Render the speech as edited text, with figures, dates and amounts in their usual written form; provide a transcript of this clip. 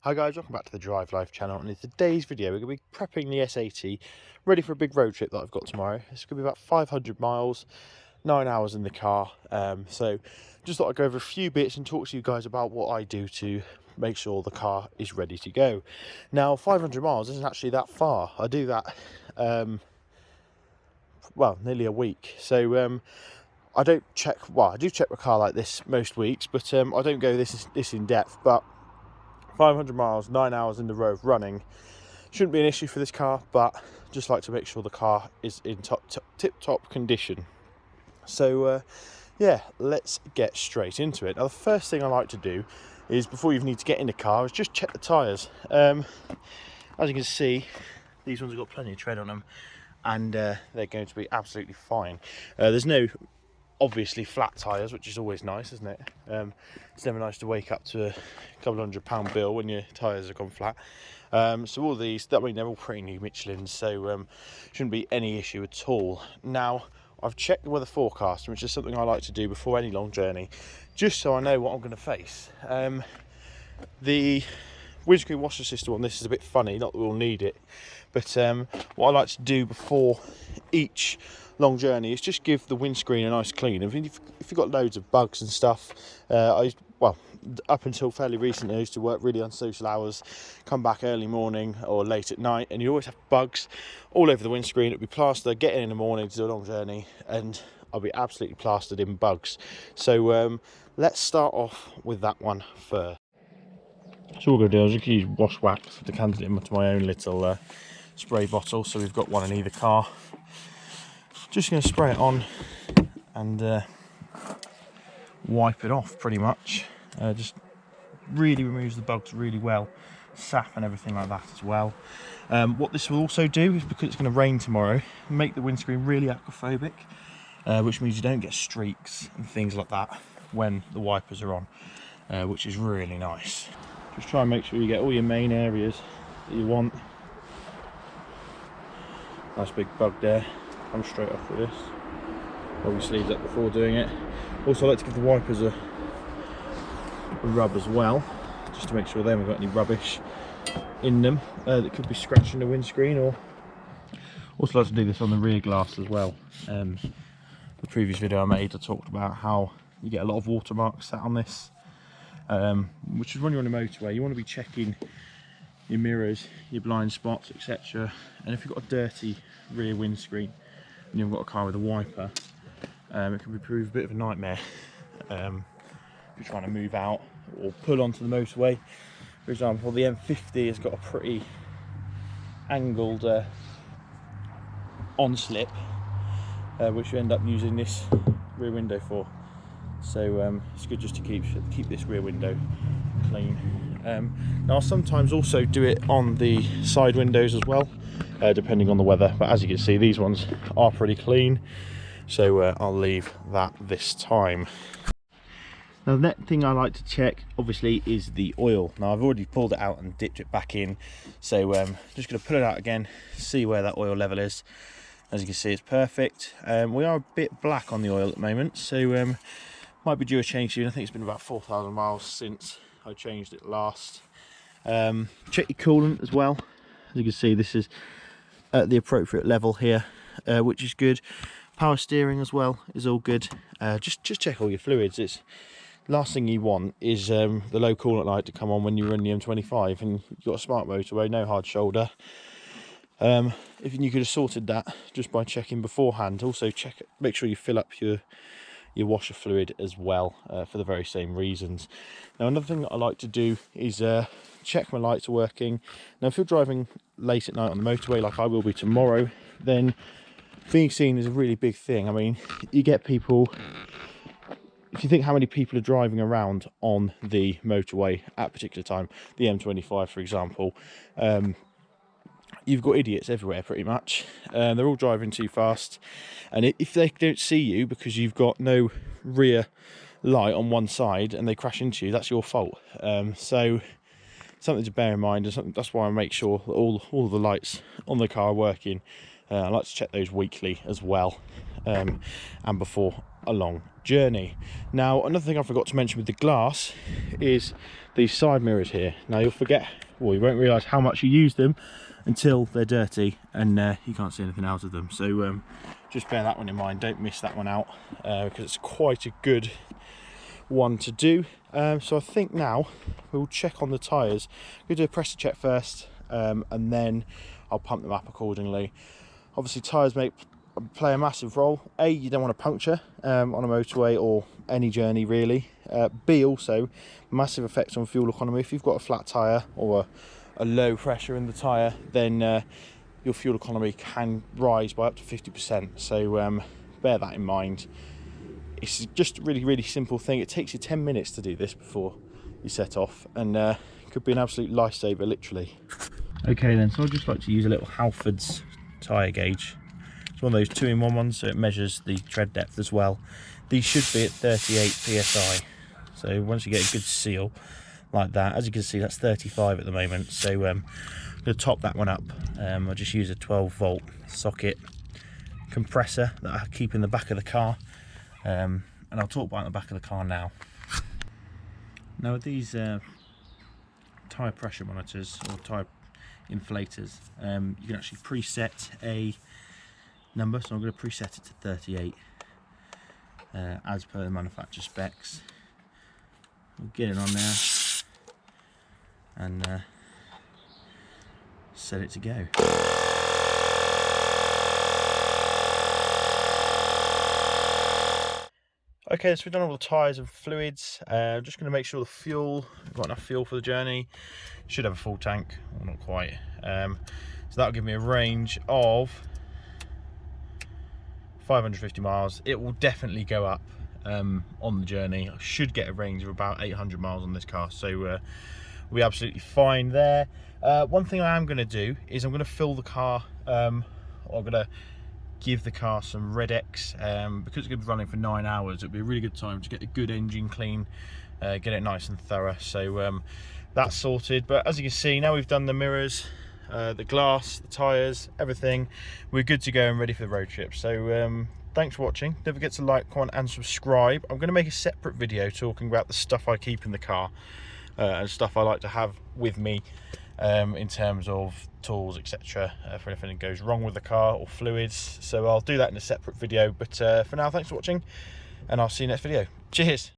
Hi guys, welcome back to the Drive Life channel, and in today's video we're going to be prepping the S80 ready for a big road trip that I've got tomorrow. It's going to be about 500 miles, 9 hours in the car, so just thought I'd go over a few bits and talk to you guys about what I do to make sure the car is ready to go. Now 500 miles isn't actually that far. I do that, well, nearly a week, so I don't check, well I do check my car like this most weeks, but I don't go this in depth. But 500 miles, 9 hours in the road running shouldn't be an issue for this car, but just like to make sure the car is in tip-top condition. So yeah, let's get straight into it. Now the first thing I like to do is, before you even need to get in the car, is just check the tyres. As you can see, these ones have got plenty of tread on them, and they're going to be absolutely fine. There's no obviously flat tyres, which is always nice, isn't it? It's never nice to wake up to a couple £100 bill when your tyres have gone flat. So all these, I mean, they're all pretty new Michelins, so shouldn't be any issue at all. Now I've checked the weather forecast, which is something I like to do before any long journey, just so I know what I'm going to face. The windscreen washer system on this is a bit funny, not that we'll need it, but what I like to do before each long journey is just give the windscreen a nice clean. If you've got loads of bugs and stuff, well, up until fairly recently I used to work really unsocial hours, come back early morning or late at night, and you always have bugs all over the windscreen. It'd be plastered, get in the morning to do a long journey, and I'll be absolutely plastered in bugs. So let's start off with that one first. So what we're going to do is just use wash wax to decanted it into my own little spray bottle, so we've got one in either car. Just going to spray it on and wipe it off pretty much. Just really removes the bugs really well, sap and everything like that as well. What this will also do is, because it's going to rain tomorrow, make the windscreen really aquaphobic, which means you don't get streaks and things like that when the wipers are on, which is really nice. Just try and make sure you get all your main areas that you want. Nice big bug there. I'm straight off with this. Roll your sleeves up before doing it. Also, I like to give the wipers a rub as well, just to make sure they haven't got any rubbish in them that could be scratching the windscreen. Or also like to do this on the rear glass as well. The previous video I made, I talked about how you get a lot of watermarks sat on this, which is when you're on a motorway. You want to be checking your mirrors, your blind spots, etc. And if you've got a dirty rear windscreen and you've got a car with a wiper, it can prove a bit of a nightmare if you're trying to move out or pull onto the motorway. For example, the M50 has got a pretty angled on-slip, which you end up using this rear window for. So it's good just to keep this rear window clean. Now I'll sometimes also do it on the side windows as well, depending on the weather, but as you can see, these ones are pretty clean, so I'll leave that this time. Now the next thing I like to check obviously is the oil. Now I've already pulled it out and dipped it back in, so just going to pull it out again, see where that oil level is. As you can see, it's perfect. We are a bit black on the oil at the moment, so might be due a change soon. I think it's been about 4,000 miles since I changed it last. Check your coolant as well. As you can see, this is at the appropriate level here, which is good. Power steering as well is all good. Just check all your fluids. It's last thing you want is the low coolant light to come on when you run the M25 and you've got a smart motorway, no hard shoulder. If you could have sorted that just by checking beforehand. Also make sure you fill up your washer fluid as well, for the very same reasons. Now another thing that I like to do is check my lights are working. Now if you're driving late at night on the motorway like I will be tomorrow, then being seen is a really big thing. I mean, you get people, if you think how many people are driving around on the motorway at a particular time, the M25 for example, you've got idiots everywhere pretty much. They're all driving too fast, and if they don't see you because you've got no rear light on one side and they crash into you, that's your fault. So something to bear in mind, and that's why I make sure that all the lights on the car are working. I like to check those weekly as well, and before a long journey. Now another thing I forgot to mention with the glass is these side mirrors here. Now you'll forget, well, you won't realise how much you use them until they're dirty and you can't see anything out of them. So just bear that one in mind, don't miss that one out, because it's quite a good one to do. So I think now we'll check on the tyres. We'll do a pressure check first, and then I'll pump them up accordingly. Obviously tyres play a massive role. A, you don't want to puncture on a motorway or any journey really. B, also massive effect on fuel economy. If you've got a flat tyre or a low pressure in the tyre, then your fuel economy can rise by up to 50%. So bear that in mind. It's just a really simple thing. It takes you 10 minutes to do this before you set off, and it could be an absolute lifesaver, literally. Okay then, so I'd just like to use a little Halford's tyre gauge. It's one of those 2-in-1 ones, so it measures the tread depth as well. These should be at 38 psi. So once you get a good seal like that, as you can see, that's 35 at the moment. So I'm going to top that one up. I'll just use a 12-volt socket compressor that I keep in the back of the car. And I'll talk about the back of the car now. Now with these tyre pressure monitors or tyre inflators, you can actually preset a number, so I'm going to preset it to 38 as per the manufacturer specs. We'll get it on there and set it to go. Okay, so we've done all the tyres and fluids. Just going to make sure the fuel, we've got enough fuel for the journey. Should have a full tank, well, not quite. So that'll give me a range of 550 miles. It will definitely go up on the journey. I should get a range of about 800 miles on this car, so we're absolutely fine there. One thing I am going to do is I'm going to fill the car, or I'm going to give the car some Red X, because it's going to be running for 9 hours. It'll be a really good time to get a good engine clean, get it nice and thorough. So that's sorted. But as you can see, now we've done the mirrors, the glass, the tyres, everything, we're good to go and ready for the road trip. So thanks for watching. Don't forget to like, comment and subscribe. I'm going to make a separate video talking about the stuff I keep in the car and stuff I like to have with me in terms of tools, etc., for anything that goes wrong with the car or fluids. So I'll do that in a separate video, but for now, thanks for watching and I'll see you next video. Cheers.